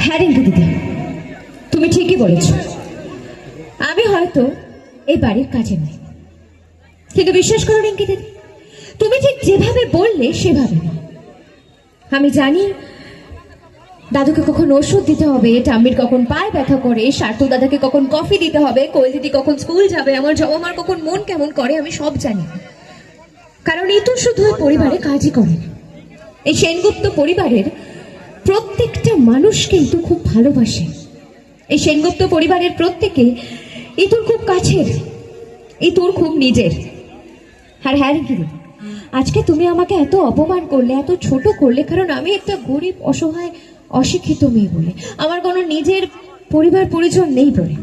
হ্যাঁ রিঙ্কি দিদি, তুমি ঠিকই বলেছ। আমি হয়তো এই বাড়ির কাজে নই, কিন্তু বিশ্বাস করো রিঙ্কি দিদি, তুমি ঠিক যেভাবে বললে সেভাবে না। আমি জানি দাদুকে কখন ওষুধ দিতে হবে, ঠাম্মির কখন পায়ে ব্যথা করে, সার্থক দাদাকে কখন কফি দিতে হবে, কোয়েল দিদি কখন স্কুল যাবে, আমার জবা মার কখন মন কেমন করে, আমি সব জানি। কারণ ইতু শুধু ওই পরিবারে কাজই করে না, এই সেনগুপ্ত পরিবারের প্রত্যেকটা মানুষকে ইতু খুব ভালোবাসে। এই সেনগুপ্ত পরিবারের প্রত্যেকে ইতুর খুব কাছের, ইতুর খুব নিজের। আর হ্যাঁ রিঙ্কি দিদি, আজকে তুমি আমাকে এত অপমান করলে, এত ছোট করলে, কারণ আমি একটা গরিব, অসহায়, অশিক্ষিত মেয়ে বলে, আমার কোনো নিজের পরিবার পরিজন নেই বলে।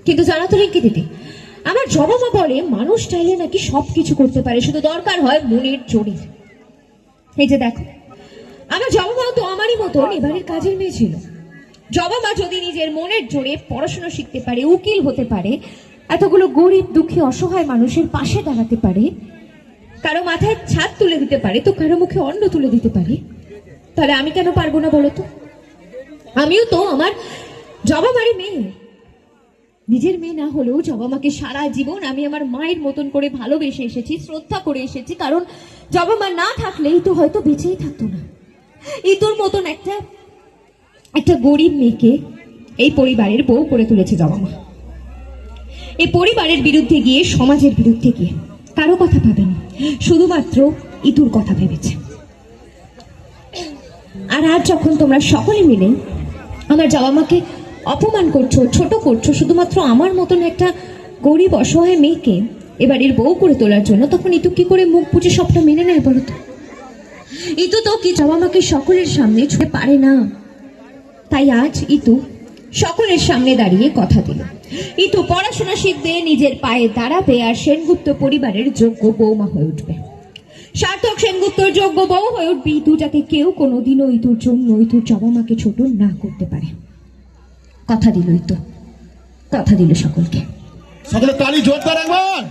কিন্তু জানো তো রিঙ্কি দিদি, আমার জবা মা বলে মানুষ চাইলে নাকি সবকিছু করতে পারে, শুধু দরকার হয় মনের জোরের। এই যে দেখো, আমার জবা মাও তো আমারই মতন এবারের কাজের মেয়ে ছিল। জবা মা যদি নিজের মনের জোরে পড়াশোনা শিখতে পারে, উকিল হতে পারে, এতগুলো গরিব দুঃখী অসহায় মানুষের পাশে দাঁড়াতে পারে, কারো মাথায় ছাদ তুলে দিতে পারে, তো কারো মুখে অন্ন তুলে দিতে পারে, তাহলে আমি কেন পারবো না বলো তো? আমিও তো আমার জবা মারি মেয়ে, নিজের মেয়ে না হলেও জবা মাকে সারা জীবন আমি আমার মায়ের মতন করে ভালোবেসে এসেছি, শ্রদ্ধা করে এসেছি। কারণ জবা মা না থাকলে ইতু হয়তো বেঁচেই থাকতো না। ইতুর মতন একটা গরিব মেয়েকে এই পরিবারের বউ করে তুলেছে জবা মা। এই পরিবারের বিরুদ্ধে গিয়ে, সমাজের বিরুদ্ধে গিয়ে কারো কথা ভাবেনি, শুধুমাত্র ইতুর কথা ভেবেছে। আর আজ যখন তোমরা সকলে মিলে আমার জবা মাকে অপমান করছো, ছোট করছো, শুধুমাত্র আমার মতন একটা গরিব অসহায় মেয়েকে এবারের বউ করে তোলার জন্য, তখন ইতু কি করে মুখ বুঝে সবটা মেনে নেয় বলো তো? ইতু তো কি জবা মাকে সকলের সামনে ছুঁতে পারে না। তাই আজ ইতু সকলের সামনে দাঁড়িয়ে কথা দিল, ইতু পড়াশোনা শিখবে, নিজের পায়ে দাঁড়াবে, আর সেনগুপ্ত পরিবারের যোগ্য বৌমা হয়ে উঠবে। সার্থক সেনগুপ্তর যোগ্য বউ হয়ে উঠবে ইতু, যাতে কেউ কোনোদিনও ইতুর জন্য ইতুর জবা মাকে ছোট না করতে পারে। কথা দিল ইতু, কথা দিল সকলকে। সকলে তালি জোরদার একবার।